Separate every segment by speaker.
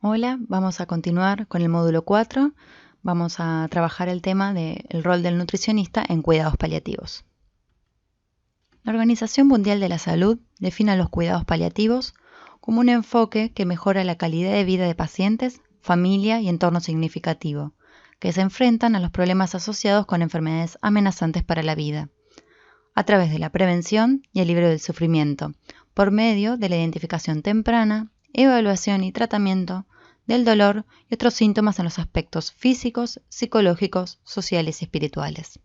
Speaker 1: Hola, vamos a continuar con el módulo 4. Vamos a trabajar el tema del rol del nutricionista en cuidados paliativos. La Organización Mundial de la Salud define los cuidados paliativos como un enfoque que mejora la calidad de vida de pacientes, familia y entorno significativo, que se enfrentan a los problemas asociados con enfermedades amenazantes para la vida, a través de la prevención y el alivio del sufrimiento, por medio de la identificación temprana, evaluación y tratamiento del dolor y otros síntomas en los aspectos físicos, psicológicos, sociales y espirituales.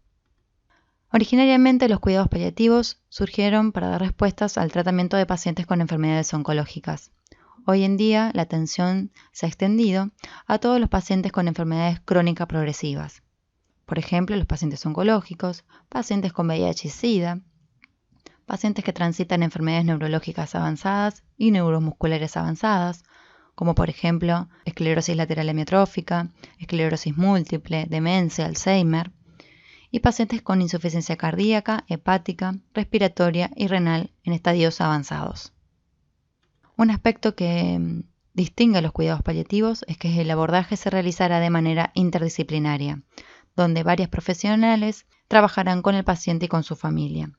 Speaker 1: Originariamente, los cuidados paliativos surgieron para dar respuestas al tratamiento de pacientes con enfermedades oncológicas. Hoy en día, la atención se ha extendido a todos los pacientes con enfermedades crónicas progresivas. Por ejemplo, los pacientes oncológicos, pacientes con VIH y SIDA, pacientes que transitan enfermedades neurológicas avanzadas y neuromusculares avanzadas, como por ejemplo esclerosis lateral amiotrófica, esclerosis múltiple, demencia, Alzheimer, y pacientes con insuficiencia cardíaca, hepática, respiratoria y renal en estadios avanzados. Un aspecto que distingue a los cuidados paliativos es que el abordaje se realizará de manera interdisciplinaria, donde varios profesionales trabajarán con el paciente y con su familia.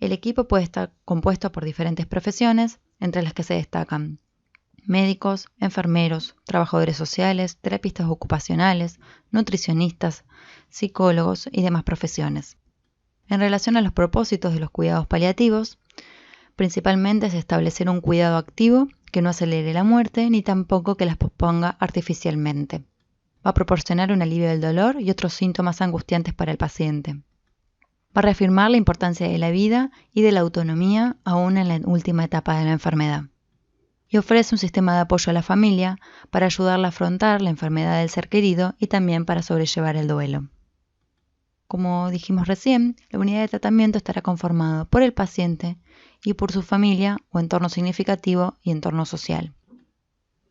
Speaker 1: El equipo puede estar compuesto por diferentes profesiones, entre las que se destacan médicos, enfermeros, trabajadores sociales, terapistas ocupacionales, nutricionistas, psicólogos y demás profesiones. En relación a los propósitos de los cuidados paliativos, principalmente es establecer un cuidado activo que no acelere la muerte ni tampoco que las posponga artificialmente. Va a proporcionar un alivio del dolor y otros síntomas angustiantes para el paciente. Va a reafirmar la importancia de la vida y de la autonomía aún en la última etapa de la enfermedad. Y ofrece un sistema de apoyo a la familia para ayudarla a afrontar la enfermedad del ser querido y también para sobrellevar el duelo. Como dijimos recién, la unidad de tratamiento estará conformada por el paciente y por su familia o entorno significativo y entorno social.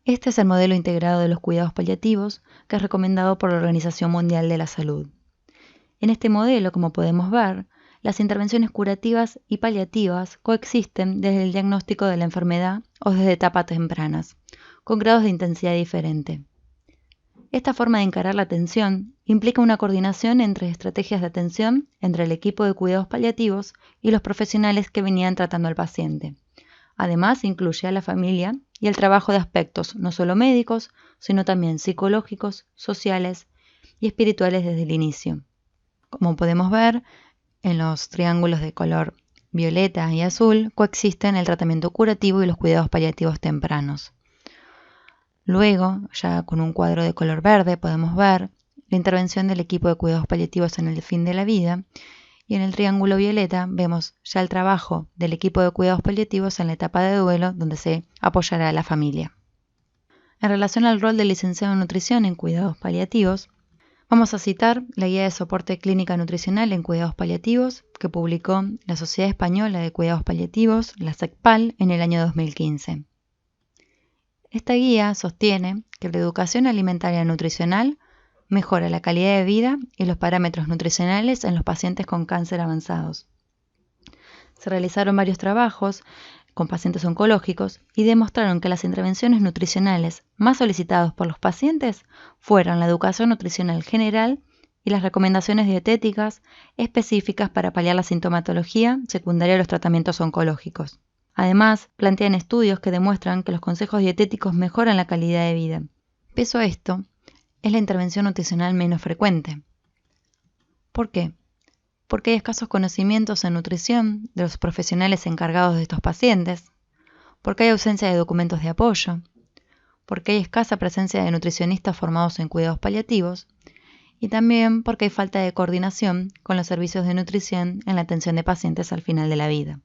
Speaker 1: Este es el modelo integrado de los cuidados paliativos que es recomendado por la Organización Mundial de la Salud. En este modelo, como podemos ver, las intervenciones curativas y paliativas coexisten desde el diagnóstico de la enfermedad o desde etapas tempranas, con grados de intensidad diferentes. Esta forma de encarar la atención implica una coordinación entre estrategias de atención entre el equipo de cuidados paliativos y los profesionales que venían tratando al paciente. Además, incluye a la familia y el trabajo de aspectos no solo médicos, sino también psicológicos, sociales y espirituales desde el inicio. Como podemos ver, en los triángulos de color violeta y azul coexisten el tratamiento curativo y los cuidados paliativos tempranos. Luego, ya con un cuadro de color verde, podemos ver la intervención del equipo de cuidados paliativos en el fin de la vida, y en el triángulo violeta vemos ya el trabajo del equipo de cuidados paliativos en la etapa de duelo, donde se apoyará a la familia. En relación al rol del licenciado en nutrición en cuidados paliativos, vamos a citar la Guía de Soporte Clínica Nutricional en Cuidados Paliativos que publicó la Sociedad Española de Cuidados Paliativos, la SECPAL, en el año 2015. Esta guía sostiene que la educación alimentaria nutricional mejora la calidad de vida y los parámetros nutricionales en los pacientes con cáncer avanzados. Se realizaron varios trabajos con pacientes oncológicos y demostraron que las intervenciones nutricionales más solicitadas por los pacientes fueron la educación nutricional general y las recomendaciones dietéticas específicas para paliar la sintomatología secundaria de los tratamientos oncológicos. Además, plantean estudios que demuestran que los consejos dietéticos mejoran la calidad de vida. Pese a esto, es la intervención nutricional menos frecuente. ¿Por qué? Porque hay escasos conocimientos en nutrición de los profesionales encargados de estos pacientes, porque hay ausencia de documentos de apoyo, porque hay escasa presencia de nutricionistas formados en cuidados paliativos y también porque hay falta de coordinación con los servicios de nutrición en la atención de pacientes al final de la vida.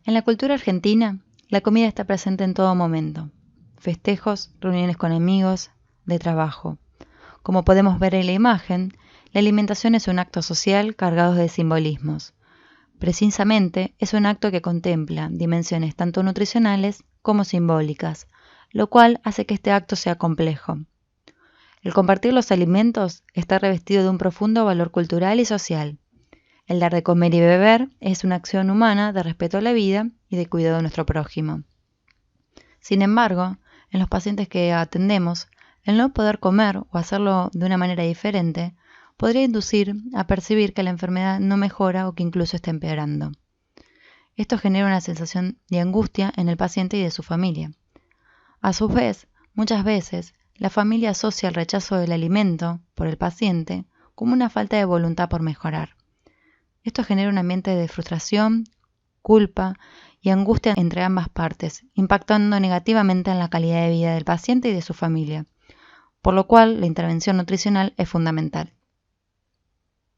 Speaker 1: En la cultura argentina, la comida está presente en todo momento: festejos, reuniones con amigos, de trabajo. Como podemos ver en la imagen, la alimentación es un acto social cargado de simbolismos. Precisamente, es un acto que contempla dimensiones tanto nutricionales como simbólicas, lo cual hace que este acto sea complejo. El compartir los alimentos está revestido de un profundo valor cultural y social. El dar de comer y beber es una acción humana de respeto a la vida y de cuidado de nuestro prójimo. Sin embargo, En los pacientes que atendemos, el no poder comer o hacerlo de una manera diferente podría inducir a percibir que la enfermedad no mejora o que incluso está empeorando. Esto genera una sensación de angustia en el paciente y de su familia. A su vez, muchas veces, la familia asocia el rechazo del alimento por el paciente como una falta de voluntad por mejorar. Esto genera un ambiente de frustración, culpa y angustia entre ambas partes, impactando negativamente en la calidad de vida del paciente y de su familia, por lo cual la intervención nutricional es fundamental.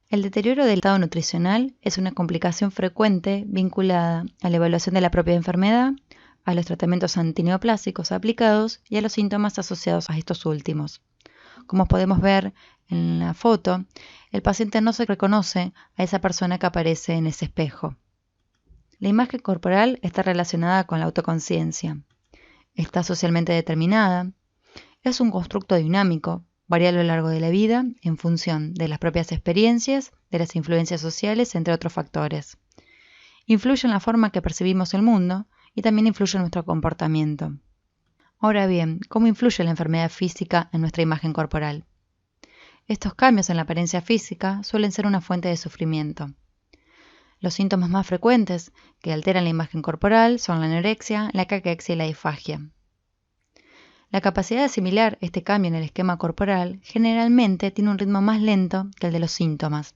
Speaker 1: El deterioro del estado nutricional es una complicación frecuente vinculada a la evaluación de la propia enfermedad, a los tratamientos antineoplásicos aplicados y a los síntomas asociados a estos últimos. Como podemos ver en la foto, el paciente no se reconoce a esa persona que aparece en ese espejo. La imagen corporal está relacionada con la autoconciencia. Está socialmente determinada. Es un constructo dinámico, varía a lo largo de la vida en función de las propias experiencias, de las influencias sociales, entre otros factores. Influye en la forma que percibimos el mundo y también influye en nuestro comportamiento. Ahora bien, ¿cómo influye la enfermedad física en nuestra imagen corporal? Estos cambios en la apariencia física suelen ser una fuente de sufrimiento. Los síntomas más frecuentes que alteran la imagen corporal son la anorexia, la caquexia y la disfagia. La capacidad de asimilar este cambio en el esquema corporal generalmente tiene un ritmo más lento que el de los síntomas.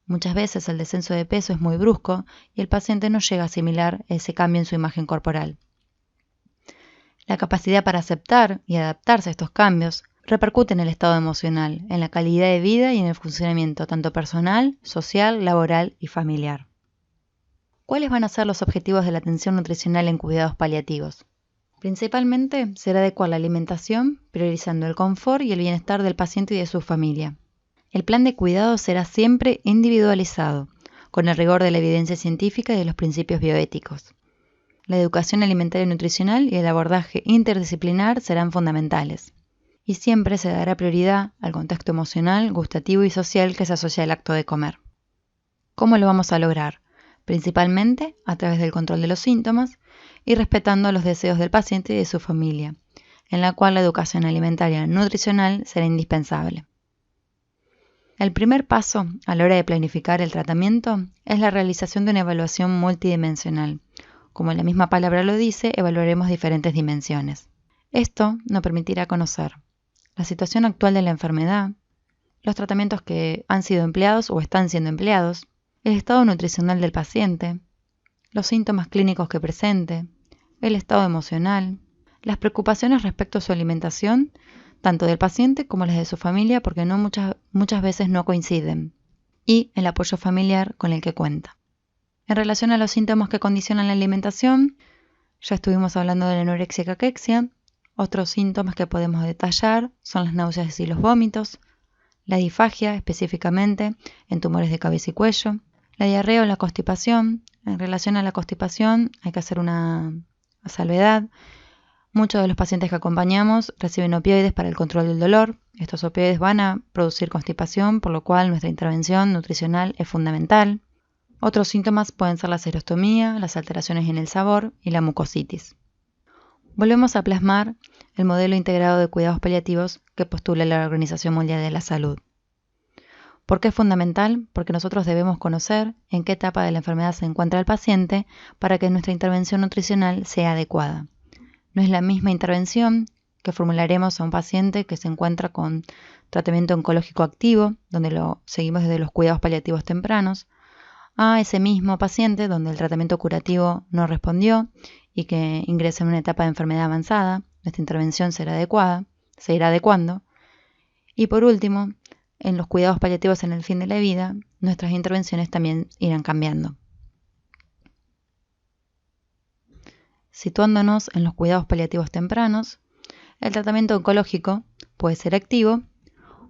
Speaker 1: Muchas veces el descenso de peso es muy brusco y el paciente no llega a asimilar ese cambio en su imagen corporal. La capacidad para aceptar y adaptarse a estos cambios repercute en el estado emocional, en la calidad de vida y en el funcionamiento tanto personal, social, laboral y familiar. ¿Cuáles van a ser los objetivos de la atención nutricional en cuidados paliativos? Principalmente será adecuar la alimentación, priorizando el confort y el bienestar del paciente y de su familia. El plan de cuidado será siempre individualizado, con el rigor de la evidencia científica y de los principios bioéticos. La educación alimentaria y nutricional y el abordaje interdisciplinar serán fundamentales. Y siempre se dará prioridad al contexto emocional, gustativo y social que se asocia al acto de comer. ¿Cómo lo vamos a lograr? Principalmente a través del control de los síntomas y respetando los deseos del paciente y de su familia, en la cual la educación alimentaria nutricional será indispensable. El primer paso a la hora de planificar el tratamiento es la realización de una evaluación multidimensional. Como la misma palabra lo dice, evaluaremos diferentes dimensiones. Esto nos permitirá conocer la situación actual de la enfermedad, los tratamientos que han sido empleados o están siendo empleados, el estado nutricional del paciente, los síntomas clínicos que presente, el estado emocional, las preocupaciones respecto a su alimentación, tanto del paciente como las de su familia, porque muchas veces no coinciden, y el apoyo familiar con el que cuenta. En relación a los síntomas que condicionan la alimentación, ya estuvimos hablando de la anorexia y caquexia. Otros síntomas que podemos detallar son las náuseas y los vómitos, la disfagia específicamente en tumores de cabeza y cuello, la diarrea o la constipación. En relación a la constipación hay que hacer una salvedad. Muchos de los pacientes que acompañamos reciben opioides para el control del dolor. Estos opioides van a producir constipación, por lo cual nuestra intervención nutricional es fundamental. Otros síntomas pueden ser la serostomía, las alteraciones en el sabor y la mucositis. Volvemos a plasmar el modelo integrado de cuidados paliativos que postula la Organización Mundial de la Salud. ¿Por qué es fundamental? Porque nosotros debemos conocer en qué etapa de la enfermedad se encuentra el paciente para que nuestra intervención nutricional sea adecuada. No es la misma intervención que formularemos a un paciente que se encuentra con tratamiento oncológico activo, donde lo seguimos desde los cuidados paliativos tempranos, a ese mismo paciente donde el tratamiento curativo no respondió y que ingresa en una etapa de enfermedad avanzada. Nuestra intervención será adecuada, se irá adecuando. Y por último, en los cuidados paliativos en el fin de la vida, nuestras intervenciones también irán cambiando. Situándonos en los cuidados paliativos tempranos, el tratamiento oncológico puede ser activo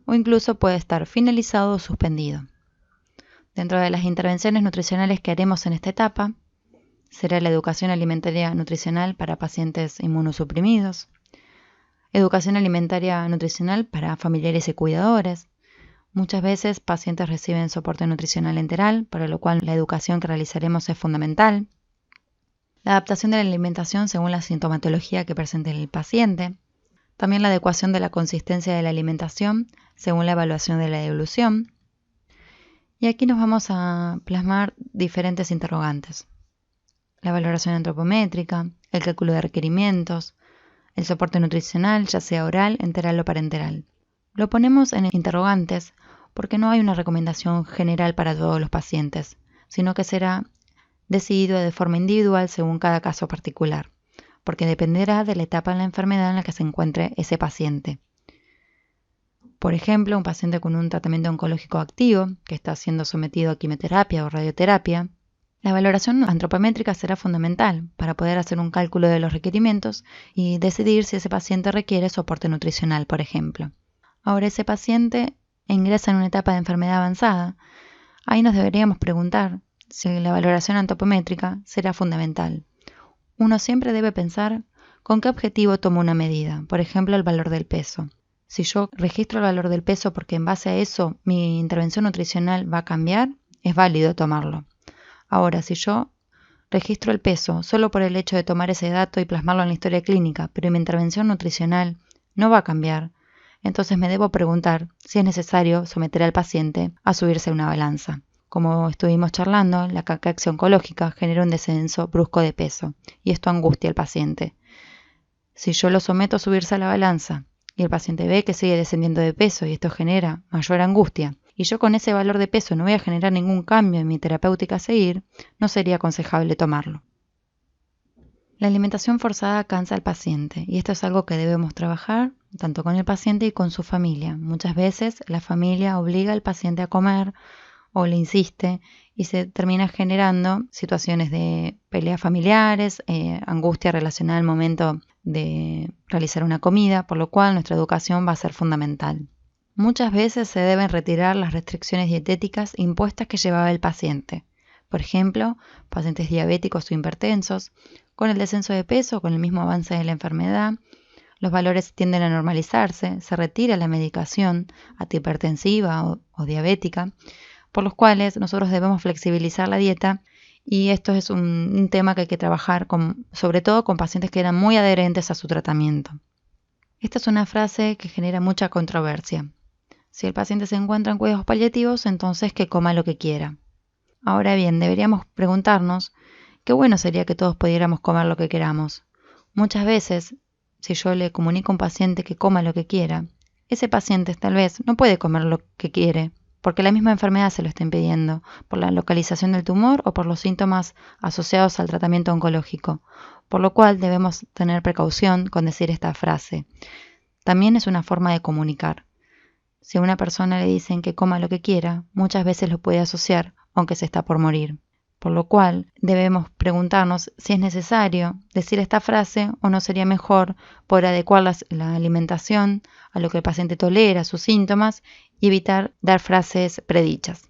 Speaker 1: o incluso puede estar finalizado o suspendido. Dentro de las intervenciones nutricionales que haremos en esta etapa, será la educación alimentaria nutricional para pacientes inmunosuprimidos, educación alimentaria nutricional para familiares y cuidadores. Muchas veces pacientes reciben soporte nutricional enteral, para lo cual la educación que realizaremos es fundamental. la adaptación de la alimentación según la sintomatología que presente el paciente, también la adecuación de la consistencia de la alimentación según la evaluación de la evolución. Y aquí nos vamos a plasmar diferentes interrogantes: la valoración antropométrica, el cálculo de requerimientos, el soporte nutricional, ya sea oral, enteral o parenteral. Lo ponemos en interrogantes porque no hay una recomendación general para todos los pacientes, sino que será decidido de forma individual según cada caso particular, porque dependerá de la etapa en la enfermedad en la que se encuentre ese paciente. Por ejemplo, un paciente con un tratamiento oncológico activo, que está siendo sometido a quimioterapia o radioterapia, la valoración antropométrica será fundamental para poder hacer un cálculo de los requerimientos y decidir si ese paciente requiere soporte nutricional, por ejemplo. Ahora, ese paciente ingresa en una etapa de enfermedad avanzada. Ahí nos deberíamos preguntar si la valoración antropométrica será fundamental. Uno siempre debe pensar con qué objetivo tomo una medida, por ejemplo, el valor del peso. Si yo registro el valor del peso porque en base a eso mi intervención nutricional va a cambiar, es válido tomarlo. Ahora, si yo registro el peso solo por el hecho de tomar ese dato y plasmarlo en la historia clínica, pero mi intervención nutricional no va a cambiar, entonces me debo preguntar si es necesario someter al paciente a subirse a una balanza. Como estuvimos charlando, la caquexia oncológica genera un descenso brusco de peso y esto angustia al paciente. Si yo lo someto a subirse a la balanza y el paciente ve que sigue descendiendo de peso y esto genera mayor angustia, y yo con ese valor de peso no voy a generar ningún cambio en mi terapéutica a seguir, no sería aconsejable tomarlo. La alimentación forzada cansa al paciente y esto es algo que debemos trabajar tanto con el paciente y con su familia. Muchas veces la familia obliga al paciente a comer o le insiste y se termina generando situaciones de peleas familiares, angustia relacionada al momento de realizar una comida, por lo cual nuestra educación va a ser fundamental. Muchas veces se deben retirar las restricciones dietéticas impuestas que llevaba el paciente. Por ejemplo, pacientes diabéticos o hipertensos, con el descenso de peso, con el mismo avance de la enfermedad, los valores tienden a normalizarse, se retira la medicación antihipertensiva o diabética, por los cuales nosotros debemos flexibilizar la dieta y esto es un tema que hay que trabajar sobre todo con pacientes que eran muy adherentes a su tratamiento. Esta es una frase que genera mucha controversia. Si el paciente se encuentra en cuidados paliativos, entonces que coma lo que quiera. Ahora bien, deberíamos preguntarnos qué bueno sería que todos pudiéramos comer lo que queramos. Muchas veces, si yo le comunico a un paciente que coma lo que quiera, ese paciente tal vez no puede comer lo que quiere, porque la misma enfermedad se lo está impidiendo, por la localización del tumor o por los síntomas asociados al tratamiento oncológico, por lo cual debemos tener precaución con decir esta frase. También es una forma de comunicar. Si a una persona le dicen que coma lo que quiera, muchas veces lo puede asociar, aunque se está por morir. Por lo cual, debemos preguntarnos si es necesario decir esta frase o no sería mejor poder adecuar la alimentación a lo que el paciente tolera, sus síntomas, y evitar dar frases predichas.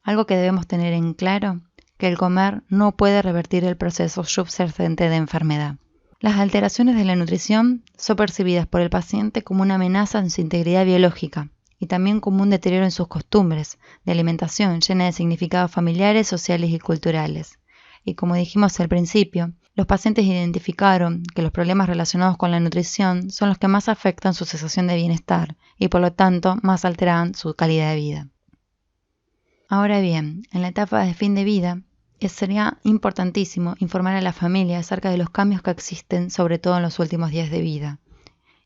Speaker 1: Algo que debemos tener en claro, que el comer no puede revertir el proceso subyacente de enfermedad. Las alteraciones de la nutrición son percibidas por el paciente como una amenaza en su integridad biológica y también como un deterioro en sus costumbres de alimentación llena de significados familiares, sociales y culturales. Y como dijimos al principio, los pacientes identificaron que los problemas relacionados con la nutrición son los que más afectan su sensación de bienestar y por lo tanto más alteran su calidad de vida. Ahora bien, en la etapa de fin de vida, sería importantísimo informar a la familia acerca de los cambios que existen, sobre todo en los últimos días de vida,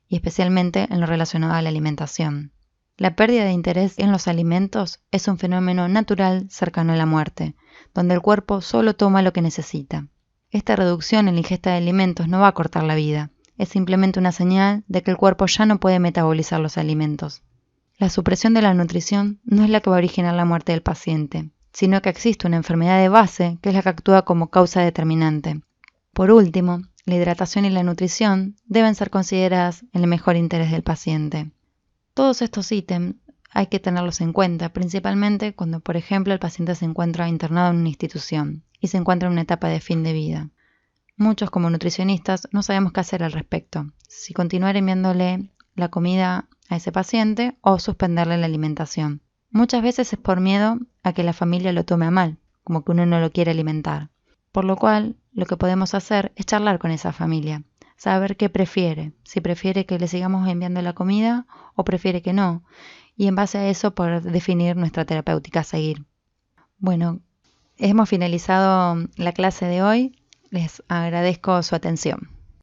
Speaker 1: y especialmente en lo relacionado a la alimentación. La pérdida de interés en los alimentos es un fenómeno natural cercano a la muerte, donde el cuerpo solo toma lo que necesita. Esta reducción en la ingesta de alimentos no va a cortar la vida, es simplemente una señal de que el cuerpo ya no puede metabolizar los alimentos. La supresión de la nutrición no es la que va a originar la muerte del paciente, sino que existe una enfermedad de base que es la que actúa como causa determinante. Por último, la hidratación y la nutrición deben ser consideradas en el mejor interés del paciente. Todos estos ítems hay que tenerlos en cuenta, principalmente cuando, por ejemplo, el paciente se encuentra internado en una institución y se encuentra en una etapa de fin de vida. Muchos, como nutricionistas, no sabemos qué hacer al respecto, si continuar enviándole la comida a ese paciente o suspenderle la alimentación. Muchas veces es por miedo a que la familia lo tome a mal, como que uno no lo quiere alimentar. Por lo cual, lo que podemos hacer es charlar con esa familia, saber qué prefiere, si prefiere que le sigamos enviando la comida o prefiere que no, y en base a eso poder definir nuestra terapéutica a seguir. Bueno, hemos finalizado la clase de hoy. Les agradezco su atención.